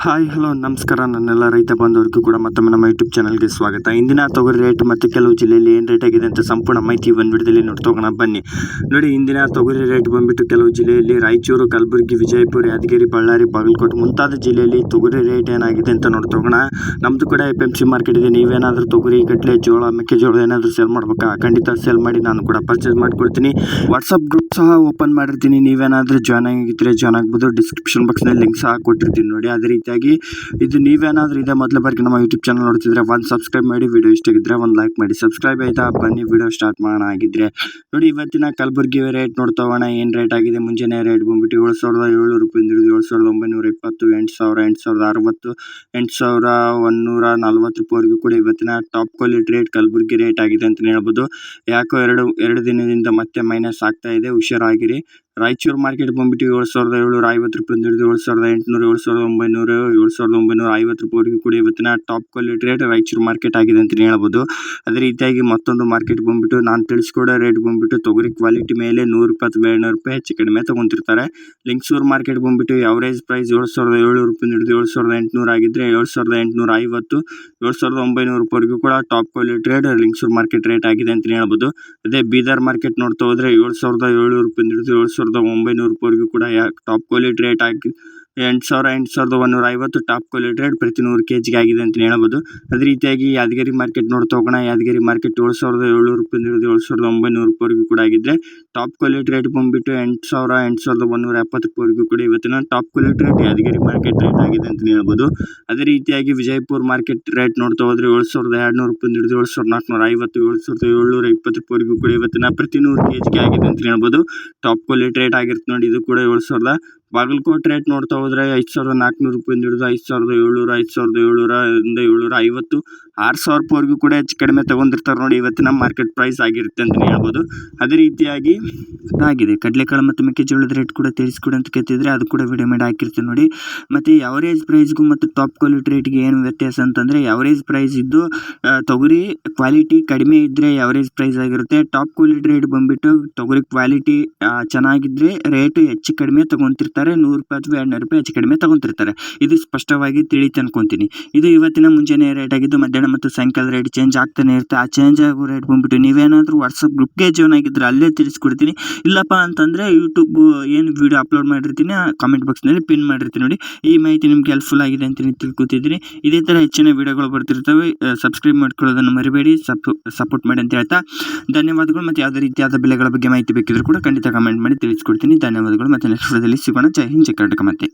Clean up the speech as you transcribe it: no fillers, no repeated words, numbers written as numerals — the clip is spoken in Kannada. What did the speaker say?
ಹಾಯ್ ಹಲೋ ನಮಸ್ಕಾರ. ನನ್ನೆಲ್ಲ ರೈತ ಬಾಂಧವರಿಗೂ ಕೂಡ ಮತ್ತೊಮ್ಮೆ ನಮ್ಮ ಯೂಟ್ಯೂಬ್ ಚಾನಲ್ಗೆ ಸ್ವಾಗತ. ಇಂದಿನ ತೊಗರಿ ರೇಟ್ ಮತ್ತು ಕೆಲವು ಜಿಲ್ಲೆಯಲ್ಲಿ ಏನು ರೇಟ್ ಆಗಿದೆ ಅಂತ ಸಂಪೂರ್ಣ ಮಾಹಿತಿ ಒಂದು ವಿಡಿಯೋದಲ್ಲಿ ನೋಡ್ತೋಗೋಣ ಬನ್ನಿ. ನೋಡಿ, ಇಂದಿನ ತೊಗರಿ ರೇಟ್ ಬಂದುಬಿಟ್ಟು ಕೆಲವು ಜಿಲ್ಲೆಯಲ್ಲಿ ರಾಯಚೂರು, ಕಲಬುರಗಿ, ವಿಜಯಪುರ, ಯಾದಗಿರಿ, ಬಳ್ಳಾರಿ, ಬಾಗಲಕೋಟೆ ಮುಂತಾದ ಜಿಲ್ಲೆಯಲ್ಲಿ ತೊಗರಿ ರೇಟ್ ಏನಾಗಿದೆ ಅಂತ ನೋಡ್ತೋಗೋಣ. ನಮ್ಮದು ಕೂಡ FMC ಮಾರ್ಕೆಟ್ ಇದೆ. ನೀವೇನಾದರೂ ತೊಗರಿ, ಕಡಲೆ, ಜೋಳ, ಮೆಕ್ಕೆಜೋಳ ಏನಾದರೂ ಸೇಲ್ ಮಾಡ್ಬೇಕಾ? ಖಂಡಿತ ಸೇಲ್ ಮಾಡಿ, ನಾನು ಕೂಡ ಪರ್ಚೇಸ್ ಮಾಡಿಕೊಡ್ತೀನಿ. ವಾಟ್ಸಪ್ ಗ್ರೂಪ್ ಸಹ ಓಪನ್ ಮಾಡಿರ್ತೀನಿ. ನೀವೇನಾದರೂ ಜಾಯ್ನ್ ಆಗಿದ್ದರೆ ಜಾಯ್ನ್ ಆಗ್ಬೋದು. ಡಿಸ್ಕ್ರಿಪ್ಷನ್ ಬಾಕ್ಸ್ನಲ್ಲಿ ಲಿಂಕ್ ಸಹ ಕೊಟ್ಟಿರ್ತೀನಿ ನೋಡಿ. ಅದೇ ರೀತಿಯಾಗಿ ಇದು ನೀವೇನಾದರೂ ಇದೆ ಮೊದಲ ಬಾರಿಗೆ ನಮ್ಮ ಯೂಟ್ಯೂಬ್ ಚಾನಲ್ ನೋಡ್ತಿದ್ರೆ ಒಂದು ಸಬ್ಸ್ಕ್ರೈಬ್ ಮಾಡಿ, ವಿಡಿಯೋ ಇಷ್ಟ ಆಗಿದ್ರೆ ಒಂದು ಲೈಕ್ ಮಾಡಿ. ಸಬ್ಸ್ಕ್ರೈಬ್ ಆಯ್ತಾ? ಬನ್ನಿ ವಿಡಿಯೋ ಸ್ಟಾರ್ಟ್ ಮಾಡೋಣ. ಆಗಿದ್ರೆ ನೋಡಿ, ಇವತ್ತಿನ ಕಲಬುರಗಿ ರೇಟ್ ನೋಡ್ತಾ ಹೋಗೋಣ. ಏನು ರೇಟ್ ಆಗಿದೆ? ಮುಂಜಾನೆ ರೇಟ್ ಬಂದ್ಬಿಟ್ಟು 7,700 ರೂಪಾಯಿ ಹಿಡಿದು 7,920, 8,000, 8,060, 8,140 ರೂಪಾಯಿವರೆಗೂ ಕೂಡ ಇವತ್ತಿನ top quality rate Kalaburagi rate ಆಗಿದೆ ಅಂತಲೇ ಹೇಳ್ಬೋದು. ಯಾಕೋ ಎರಡು ದಿನದಿಂದ ಮತ್ತೆ ಮೈನಸ್ ಆಗ್ತಾ ಇದೆ, ಹುಷಾರಾಗಿರಿ. ರಾಯಚೂರು ಮಾರ್ಕೆಟ್ ಬಂದ್ಬಿಟ್ಟು 7,750 ರೂಪಾಯಿ ಹಿಡಿದು 7,800, 7,900, 7,950 ರೂಪಾಯಿವರೆಗೂ ಕೂಡ ಇವತ್ತಿನ top quality rate Raichur market ಆಗಿದೆ ಅಂತಲೇ ಹೇಳ್ಬೋದು. ಅದೇ ರೀತಿಯಾಗಿ ಮತ್ತೊಂದು ಮಾರ್ಕೆಟ್ ಬಂದ್ಬಿಟ್ಟು ನಾನು ತಿಳಿಸ್ಕೊಡೋ ರೇಟ್ ಬಂದ್ಬಿಟ್ಟು ತೊಗರಿ ಕ್ವಾಲಿಟಿ ಮೇಲೆ 120, 200 ರೂಪಾಯಿ ಹೆಚ್ಚು ಕಡಿಮೆ ತೊಗೊಂತಿರ್ತಾರೆ. ಲಿಂಗಸೂರು ಮಾರ್ಕೆಟ್ ಬಂದ್ಬಿಟ್ಟು ಅವರೇಜ್ ಪ್ರೈಸ್ 7,700 ರೂಪಾಯಿ ಹಿಡಿದು 7,800 ಆಗಿದ್ರೆ 7,850, 7,900 ರೂಪಾಯಿವರೆಗೂ ಕೂಡ top quality rate Lingasuru market rate ಆಗಿದೆ ಅಂತಲೇ ಹೇಳ್ಬೋದು. ಅದೇ ಬೀದರ್ ಮಾರ್ಕೆಟ್ ನೋಡ್ತಾ ಹೋದ್ರೆ 7,700 ರೂಪಾಯಿ ಹಿಡಿದು 7,900 ರೂಪಾಯಿವರೆಗೂ ಕೂಡ ಟಾಪ್ ಕ್ವಾಲಿಟಿ ರೇಟ್ ಆಗಿ 8,000, 8,150 ಟಾಪ್ ಕ್ವಾಲಿಟಿ ರೇಟ್ ಪ್ರತಿ 100 kg ಆಗಿದೆ ಅಂತ ಹೇಳ್ಬೋದು. ಅದೇ ರೀತಿಯಾಗಿ ಯಾದಗಿರಿ ಮಾರ್ಕೆಟ್ ನೋಡ್ತಾ ಹೋಗೋಣ. ಯಾದಗಿರಿ ಮಾರ್ಕೆಟ್ 7,700 ರೂಪಾಯಿ ಹಿಡಿದು 7,900 ರೂಪಾಯಿವರೆಗೂ ಕೂಡ ಆಗಿದ್ರೆ ಟಾಪ್ ಕ್ವಾಲಿಟಿ ರೇಟ್ ಬಂದ್ಬಿಟ್ಟು 8,000, 8,170 ರೂಪಾಯಿವರೆಗೂ ಕೂಡ ಇವತ್ತಿನ top quality rate Yadgir market rate ಆಗಿದೆ ಅಂತ ಹೇಳ್ಬೋದು. ಅದೇ ರೀತಿಯಾಗಿ ವಿಜಯಪುರ ಮಾರ್ಕೆಟ್ ರೇಟ್ ನೋಡ್ತಾ ಹೋದ್ರೆ 7,200 ರೂಪಾಯಿ ಹಿಡಿದು 7,450, 7,720 ರೂಪಾಯಿವರೆಗೂ ಕೂಡ ಇವತ್ತಿನ ಪ್ರತಿ 100 kg ಆಗಿದೆ ಅಂತ ಹೇಳ್ಬೋದು. ಟಾಪ್ ಕ್ವಾಲಿಟಿ ರೇಟ್ ಆಗಿರುತ್ತೆ ನೋಡಿ. ಇದು ಕೂಡ 7,000. ಬಾಗಲಕೋಟೆ ರೇಟ್ ನೋಡ್ತಾ ಹೋದ್ರೆ 5,400 ರೂಪಾಯಿ ಹಿಡಿದು 5,700, 5,700ರಿಂದ 750, 6,000 ರೂಪಾಯಿವರೆಗೂ ಕೂಡ ಹೆಚ್ಚು ಕಡಿಮೆ ತಗೊಂಡಿರ್ತಾರೆ ನೋಡಿ. ಇವತ್ತಿನ ಮಾರ್ಕೆಟ್ ಪ್ರೈಸ್ ಆಗಿರುತ್ತೆ ಅಂತಲೇ ಹೇಳ್ಬೋದು. ಅದೇ ರೀತಿಯಾಗಿ ಆಗಿದೆ ಕಡಲೆಕಾಳು ಮತ್ತು ಮೆಕ್ಕೆಜೋಳದ ರೇಟ್ ಕೂಡ ತಿಳಿಸ್ಕೊಡಿ ಅಂತ ಕೇಳ್ತಿದ್ರೆ ಅದು ಕೂಡ ವಿಡಿಯೋ ಮಾಡಿ ಹಾಕಿರ್ತೀನಿ ನೋಡಿ. ಮತ್ತು ಯಾವರೇಜ್ ಪ್ರೈಸ್ಗೂ ಮತ್ತು ಟಾಪ್ ಕ್ವಾಲಿಟಿ ರೇಟ್ಗೆ ಏನು ವ್ಯತ್ಯಾಸ ಅಂತಂದರೆ, ಯಾವರೇಜ್ ಪ್ರೈಸ್ ಇದ್ದು ತೊಗರಿ ಕ್ವಾಲಿಟಿ ಕಡಿಮೆ ಇದ್ದರೆ ಯಾವರೇಜ್ ಪ್ರೈಸ್ ಆಗಿರುತ್ತೆ. ಟಾಪ್ ಕ್ವಾಲಿಟಿ ರೇಟ್ ಬಂದುಬಿಟ್ಟು ತೊಗರಿ ಕ್ವಾಲಿಟಿ ಚೆನ್ನಾಗಿದ್ದರೆ ರೇಟು ಹೆಚ್ಚು ಕಡಿಮೆ ತೊಗೊತಿರ್ತಾರೆ. 100 ರೂಪಾಯಿ ಅಥವಾ 200 ರೂಪಾಯಿ ಹೆಚ್ಚು ಕಡಿಮೆ ತೊಗೊತಿರ್ತಾರೆ. ಇದು ಸ್ಪಷ್ಟವಾಗಿ ತಿಳಿತು ಅನ್ಕೊತೀನಿ. ಇದು ಇವತ್ತಿನ ಮುಂಜಾನೆ ರೇಟ್ ಆಗಿದ್ದು. ಮಧ್ಯಾಹ್ನ ಮತ್ತು ಸಾಯಂಕಾಲ ರೇಟ್ ಚೇಂಜ್ ಆಗ್ತಾನೆ ಇರುತ್ತೆ. ಆ ಚೇಂಜ್ ಆಗೋ ರೇಟ್ ಬಂದುಬಿಟ್ಟು ನೀವೇನಾದರೂ ವಾಟ್ಸಪ್ ಗ್ರೂಪ್ಗೆ ಜಾಯ್ನ್ ಆಗಿದ್ದರೆ ಅಲ್ಲೇ ತಿಳಿಸ್ಕೊಡ್ತೀನಿ. ಇಲ್ಲಪ್ಪ ಅಂತಂದರೆ ಯೂಟ್ಯೂಬ್ ಏನು ವಿಡಿಯೋ ಅಪ್ಲೋಡ್ ಮಾಡಿರ್ತೀನಿ ಕಾಮೆಂಟ್ ಬಾಕ್ಸ್ನಲ್ಲಿ ಪಿನ್ ಮಾಡಿರ್ತೀನಿ ನೋಡಿ. ಈ ಮಾಹಿತಿ ನಿಮ್ಗೆ ಹೆಲ್ಪ್ಫುಲ್ ಆಗಿದೆ ಅಂತ ತಿಳ್ಕೊತಿದ್ದೀನಿ. ಇದೇ ಥರ ಹೆಚ್ಚಿನ ವಿಡಿಯೋಗಳು ಬರ್ತಿರ್ತವೆ. ಸಬ್ಸ್ಕ್ರೈಬ್ ಮಾಡ್ಕೊಳ್ಳೋದನ್ನು ಮರಿಬೇಡಿ. ಸಪೋರ್ಟ್ ಮಾಡಿ ಅಂತ ಹೇಳ್ತಾ ಧನ್ಯವಾದಗಳು. ಮತ್ತು ಯಾವುದೇ ರೀತಿಯಾದ ಬೆಲೆಗಳ ಬಗ್ಗೆ ಮಾಹಿತಿ ಬೇಕಿದ್ರೂ ಕೂಡ ಖಂಡಿತ ಕಮೆಂಟ್ ಮಾಡಿ ತಿಳಿಸ್ಕೊಡ್ತೀನಿ. ಧನ್ಯವಾದಗಳು. ಮತ್ತು ನೆಕ್ಸ್ಟ್ ವಿಡಿಯೋದಲ್ಲಿ ಸಿಗೋಣ. ಜೈ ಹಿಂದ್, ಜೈ ಕರ್ನಾಟಕ. ಮತ್ತೆ